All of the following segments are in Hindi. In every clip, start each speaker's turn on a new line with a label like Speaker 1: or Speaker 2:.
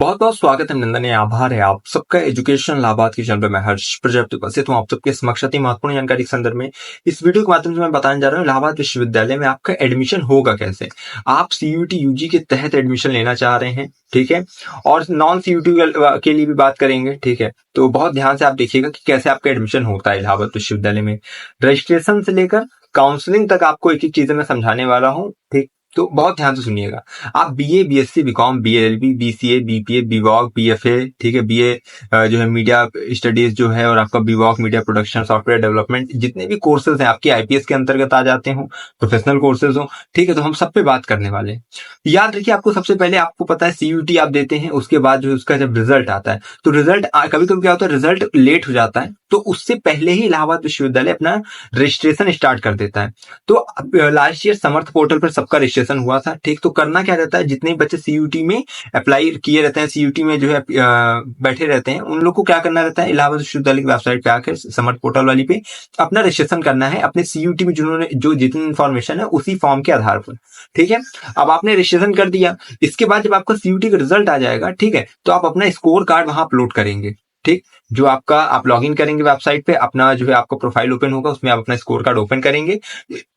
Speaker 1: बहुत बहुत स्वागत है, नंदन है, आभार है आप सबका एजुकेशन लाभार्थ की चैनल पे। मैं हर्ष प्रजापति उपस्थित हूँ आप सबके समक्ष अति महत्वपूर्ण जानकारी के संदर्भ में। इस वीडियो के माध्यम से मैं बताने जा रहा हूँ इलाहाबाद विश्वविद्यालय में आपका एडमिशन होगा कैसे। आप सीयूटी यूजी के तहत एडमिशन लेना चाह रहे हैं, ठीक है, और नॉन सीयूटी के लिए भी बात करेंगे, ठीक है। तो बहुत ध्यान से आप देखिएगा कि कैसे आपका एडमिशन होता है इलाहाबाद विश्वविद्यालय में। रजिस्ट्रेशन से लेकर काउंसलिंग तक आपको एक एक चीजें मैं समझाने वाला हूँ, ठीक। तो बहुत ध्यान से सुनिएगा। आप BA, BSc, BCom, BLLB, BCA, BPA, BVoc, BFA, ठीक है, बीए जो है मीडिया स्टडीज जो है, और आपका बीवॉक मीडिया प्रोडक्शन सॉफ्टवेयर डेवलपमेंट, जितने भी कोर्सेज हैं आपके आईपीएस के अंतर्गत आ जाते हो, प्रोफेशनल कोर्सेज हो, ठीक है। तो हम सब पे बात करने वाले हैं। याद रखिए, आपको सबसे पहले आपको पता है सीयूटी आप देते हैं, उसके बाद जो उसका जब रिजल्ट आता है तो रिजल्ट कभी कभी क्या होता है, रिजल्ट लेट हो जाता है, तो उससे पहले ही इलाहाबाद विश्वविद्यालय अपना रजिस्ट्रेशन स्टार्ट कर देता है। तो लास्ट ईयर समर्थ पोर्टल पर सबका रजिस्ट्रेशन हुआ था, ठीक। तो करना क्या रहता है, जितने बच्चे सीयूटी में अप्लाई किए रहते हैं, सीयूटी में जो है बैठे रहते हैं, उन लोग को क्या करना रहता है, इलाहाबाद विश्वविद्यालय की वेबसाइट पे आकर समर्थ पोर्टल वाली पे अपना रजिस्ट्रेशन करना है अपने सीयूटी में जिन्होंने जो जितनी इन्फॉर्मेशन है उसी फॉर्म के आधार पर, ठीक है। अब आपने रजिस्ट्रेशन कर दिया, इसके बाद जब आपका सीयूटी का रिजल्ट आ जाएगा, ठीक है, तो आप अपना स्कोर कार्ड वहां अपलोड करेंगे, ठीक। जो आपका आप लॉगिन करेंगे वेबसाइट पे, अपना जो है आपका प्रोफाइल ओपन होगा, उसमें आप अपना स्कोर कार्ड ओपन करेंगे।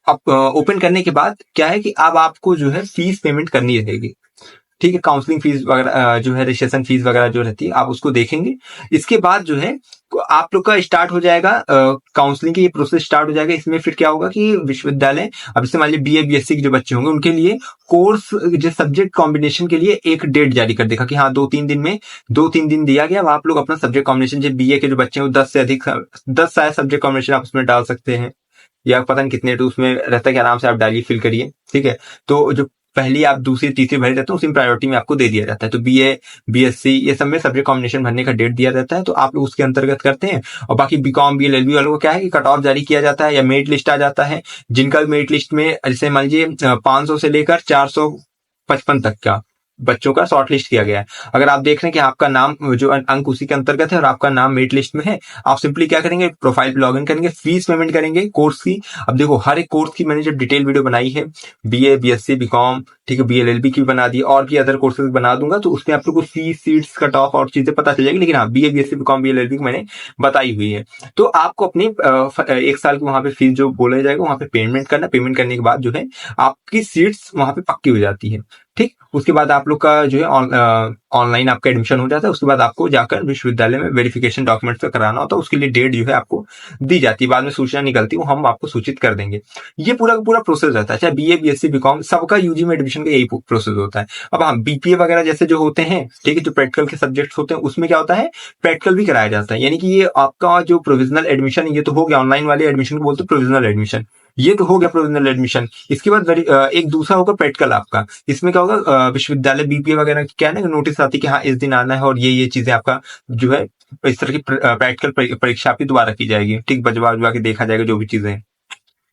Speaker 1: अब ओपन करने के बाद क्या है कि अब आपको जो है फीस पेमेंट करनी रहेगी, ठीक है। काउंसलिंग फीस वगैरह जो है, रजिस्ट्रेशन फीस वगैरह जो रहती है, आप उसको देखेंगे। इसके बाद जो है आप लोग का स्टार्ट हो जाएगा काउंसलिंग की ये प्रोसेस स्टार्ट हो जाएगा। इसमें फिर क्या होगा कि विश्वविद्यालय, अब जैसे मान लीजिए बीए बीएससी के जो बच्चे होंगे उनके लिए कोर्स जो सब्जेक्ट कॉम्बिनेशन के लिए एक डेट जारी कर देगा कि हाँ 2-3 दिन में 2-3 दिन दिया गया, अब आप लोग अपना सब्जेक्ट कॉम्बिनेशन, जो बीए के जो बच्चे हैं 10 से अधिक 10 शायद सब्जेक्ट कॉम्बिनेशन आप उसमें डाल सकते हैं, या पता नहीं कितने, तो उसमें रहता है कि आराम से आप डालिए, फिल करिए, ठीक है। तो जो पहली आप दूसरी तीसरी भरे रहते हैं उसी प्रायोरिटी में आपको दे दिया जाता है। तो बीए बीएससी ये सब में सब्जेक्ट कॉम्बिनेशन भरने का डेट दिया जाता है, तो आप लोग उसके अंतर्गत करते हैं। और बाकी बीकॉम बीएलएलबी वालों को क्या है कि कट ऑफ जारी किया जाता है या मेरिट लिस्ट आ जाता है, जिनका मेरिट लिस्ट में जैसे मान लीजिए 500 से लेकर 455 तक का बच्चों का शॉर्ट लिस्ट किया गया है। अगर आप देख रहे हैं कि आपका नाम जो अंक उसी के अंतर्गत है और आपका नाम मेरिट लिस्ट में है, आप सिंपली क्या करेंगे, प्रोफाइल पे लॉगिन करेंगे, फीस पेमेंट करेंगे कोर्स की। अब देखो, हर एक कोर्स की मैंने जब डिटेल वीडियो बनाई है, बीए बीएससी बीकॉम, ठीक है, बीएलएलबी की बना दी, और भी अदर कोर्सेज बना दूंगा, तो उसमें आप लोग को फीस, सीट्स, कट ऑफ और चीजें पता चल जाएगी। लेकिन हाँ, बीए बीएससी बीकॉम बीएलएलबी की मैंने बताई हुई है। तो आपको अपनी 1 साल की वहां पे फीस जो बोला जाएगा वहां पे पेमेंट करना। पेमेंट करने के बाद जो है आपकी सीट्स वहां पे पक्की हो जाती है, ठीक। उसके बाद आप लोग का जो है ऑनलाइन आपका एडमिशन हो जाता है। उसके बाद आपको जाकर विश्वविद्यालय में वेरिफिकेशन डॉक्यूमेंट्स पे कराना होता है, उसके लिए डेट जो है आपको दी जाती है, बाद में सूचना निकलती है, वो हम आपको सूचित कर देंगे। ये पूरा का पूरा प्रोसेस रहता है, चाहे बीए बीएससी बीकॉम, सबका यूजी में एडमिशन का यही प्रोसेस होता है। अब हाँ, बीपीए वगैरह जैसे जो होते हैं, ठीक है, जो प्रैक्टिकल के सब्जेक्ट्स होते हैं, उसमें क्या होता है, प्रैक्टिकल भी कराया जाता है। यानी कि ये आपका जो प्रोविजनल एडमिशन, ये तो हो गया, ऑनलाइन वाले एडमिशन को बोलते हैं प्रोविजनल एडमिशन, ये तो हो गया प्रोविजनल एडमिशन। इसके बाद एक दूसरा होगा प्रैक्टिकल आपका। इसमें क्या होगा, विश्वविद्यालय बीपीए वगैरह की क्या है ना, नोटिस आती है कि हाँ इस दिन आना है, और ये चीजें आपका जो है इस तरह की प्रैक्टिकल परीक्षा आपकी दोबारा की जाएगी, ठीक। बजवा के देखा जाएगा जो भी चीजें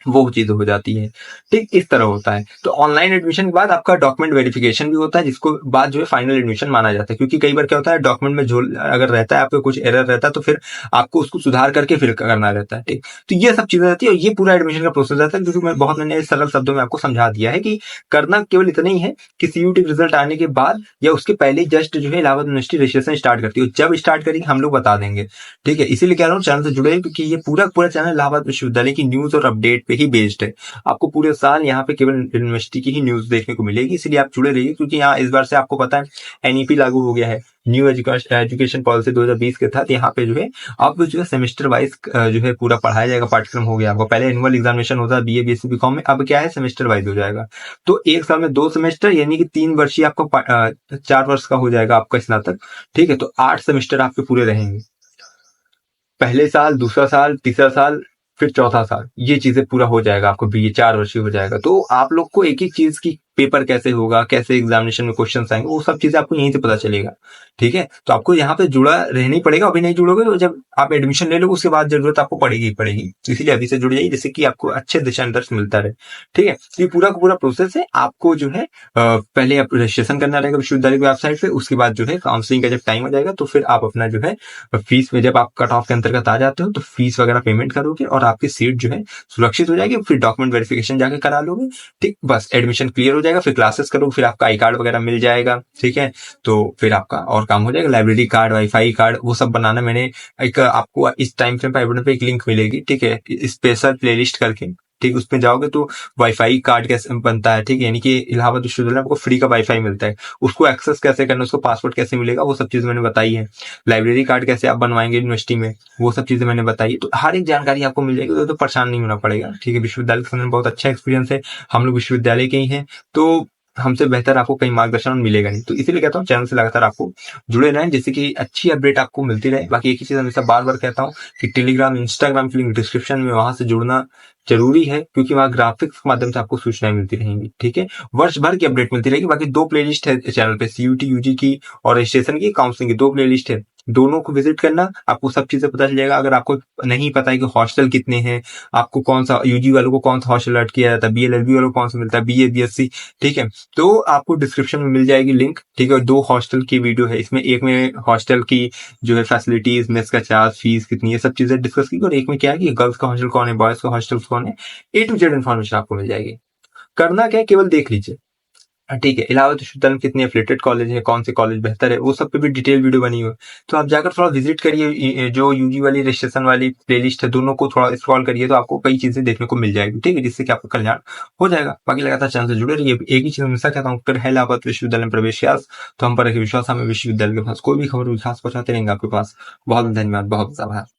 Speaker 1: वो चीज हो जाती है, ठीक। इस तरह होता है। तो ऑनलाइन एडमिशन के बाद आपका डॉक्यूमेंट वेरिफिकेशन भी होता है, जिसको बाद जो है फाइनल एडमिशन माना जाता है। क्योंकि कई बार क्या होता है, डॉक्यूमेंट में जो अगर रहता है आपका कुछ एरर रहता है, तो फिर आपको उसको सुधार करके फिर करना रहता है, ठीक। तो ये सब चीजें रहती है, और ये पूरा एडमिशन का प्रोसेस रहता है। क्योंकि मैंने सरल शब्दों में आपको समझा दिया है कि करना केवल इतना ही है कि सीयूटी रिजल्ट आने के बाद या उसके पहले जस्ट जो है इलाहाबाद यूनिवर्सिटी रजिस्ट्रेशन स्टार्ट करती है। जब स्टार्ट करेंगे हम लोग बता देंगे, ठीक है। इसीलिए कह रहा हूँ चैनल से जुड़े, क्योंकि ये पूरा चैनल इलाहाबाद विश्वविद्यालय की न्यूज और अपडेट पे ही बेस्ड है। आपको पूरे साल यहाँ पे केवल यूनिवर्सिटी की ही न्यूज देखने को मिलेगी, इसलिए आप जुड़े रहिए। क्योंकि यहाँ इस बार से आपको पता है एनईपी लागू हो गया है, न्यू एजुकेशन पॉलिसी 2020 के तहत। यहाँ पे जो है अब जो है सेमेस्टर वाइज जो है पूरा पढ़ाया जाएगा, पाठ्यक्रम हो गया। आपको पहले एनुअल एग्जामिनेशन होता है बीए बीएससी बीकॉम में, अब क्या है सेमेस्टर वाइज हो जाएगा। तो 1 साल में 2 सेमेस्टर, यानी कि 3 वर्षीय आपका 4 वर्ष का हो जाएगा आपका स्नातक, ठीक है। तो 8 सेमेस्टर आपके पूरे रहेंगे, पहले साल, दूसरा साल, तीसरा साल, फिर चौथा साल, ये चीजें पूरा हो जाएगा आपको, बीए 4 वर्षीय हो जाएगा। तो आप लोग को एक एक चीज की पेपर कैसे होगा, कैसे एग्जामिनेशन में क्वेश्चन आएंगे, वो सब चीजें आपको यहीं से पता चलेगा, ठीक है। तो आपको यहाँ पे जुड़ा रहना ही पड़ेगा। अभी नहीं जुड़ोगे तो जब आप एडमिशन ले लोगे उसके बाद जरूरत आपको पड़ेगी ही पड़ेगी। तो इसीलिए अभी से जुड़ जाइए, जिससे कि आपको अच्छे दिशा निर्देश मिलता रहे, ठीक है। तो ये पूरा का पूरा प्रोसेस है। आपको जो है पहले आप रजिस्ट्रेशन करना रहेगा विश्वविद्यालय की वेबसाइट पे। उसके बाद जो है काउंसलिंग का जब टाइम आ जाएगा, तो फिर आप अपना जो है फीस में, जब आप कट ऑफ के अंतर्गत आ जाते हो, तो फीस वगैरह पेमेंट करोगे और आपकी सीट जो है सुरक्षित हो जाएगी। फिर डॉक्यूमेंट वेरिफिकेशन जाके करा लोगे, ठीक। बस एडमिशन क्लियर हो जाएगा। जाएगा, फिर क्लासेस करो, फिर आपका आई कार्ड वगैरह मिल जाएगा, ठीक है। तो फिर आपका और काम हो जाएगा, लाइब्रेरी कार्ड, वाईफाई कार्ड, वो सब बनाना मैंने एक आपको इस टाइम फ्रेम पे आई बटन पे एक लिंक मिलेगी, ठीक है, स्पेशल प्लेलिस्ट करके, ठीक, उसमें जाओगे तो वाईफाई कार्ड कैसे बनता है, ठीक है, यानी कि इलाहाबाद विश्वविद्यालय में आपको फ्री का वाईफाई मिलता है, उसको एक्सेस कैसे करना, उसको पासवर्ड कैसे मिलेगा, वो सब चीजें मैंने बताई है। लाइब्रेरी कार्ड कैसे आप बनवाएंगे यूनिवर्सिटी में, वो सब चीजें मैंने बताई है। तो हर एक जानकारी आपको मिल जाएगी, तो परेशान नहीं होना पड़ेगा, ठीक है। विश्वविद्यालय के संदर्भ में बहुत अच्छा एक्सपीरियंस है, हम लोग विश्वविद्यालय के ही हैं, तो हमसे बेहतर आपको कहीं मार्गदर्शन मिलेगा नहीं। तो इसीलिए कहता हूँ चैनल से लगातार आपको जुड़े रहें, जिससे कि अच्छी अपडेट आपको मिलती रहे। बाकी एक ही चीज हमेशा बार बार कहता हूँ कि टेलीग्राम, इंस्टाग्राम की लिंक डिस्क्रिप्शन में, वहां से जुड़ना जरूरी है, क्योंकि वहां ग्राफिक्स के माध्यम से आपको सूचनाएं मिलती रहेंगी, ठीक है। वर्ष भर की अपडेट मिलती रहेगी। बाकी 2 प्लेलिस्ट है चैनल पे, सीयूटी यूजी की और रजिस्ट्रेशन की, काउंसलिंग की 2 प्लेलिस्ट है, दोनों को विजिट करना, आपको सब चीजें पता चल जाएगा। अगर आपको नहीं पता है कि हॉस्टल कितने हैं, आपको कौन सा यूजी वालों को कौन सा हॉस्टल अलर्ट किया जाता है, बीएलएलबी वालों को कौन सा मिलता है, बीए बीएससी, ठीक है, तो आपको डिस्क्रिप्शन में मिल जाएगी लिंक, ठीक है। और 2 हॉस्टल की वीडियो है इसमें, एक में हॉस्टल की जो है फैसिलिटीज, मेस का चार्ज, फीस कितनी है, सब चीजें डिस्कस की, और एक में क्या है कि गर्ल्स का हॉस्टल कौन है, बॉयज का हॉस्टल कौन है, ए टू जेड इन्फॉर्मेशन आपको मिल जाएगी। करना क्या है, केवल देख लीजिए, ठीक है। इलाहाबाद विश्वविद्यालय में कितने एफिलिएटेड कॉलेज है, कौन से कॉलेज बेहतर है, वो सब पे भी डिटेल वीडियो बनी हुई है। तो आप जाकर थोड़ा विजिट करिए, जो यूजी वाली रजिस्ट्रेशन वाली प्लेलिस्ट है, दोनों को थोड़ा स्क्रॉल करिए, तो आपको कई चीजें देखने को मिल जाएगी, ठीक है, जिससे कि आपका कल्याण हो जाएगा। बाकी लगातार चैनल से जुड़े रहिए। एक ही चीज हमेशा कहता हूँ, अगर है इलाहाबाद विश्वविद्यालय में प्रवेश यास, तो हम पर एक विश्वास, हमें विश्वविद्यालय के पास कोई भी खबर विकास पहुंचाते रहेंगे आपके पास। बहुत धन्यवाद, बहुत आभार।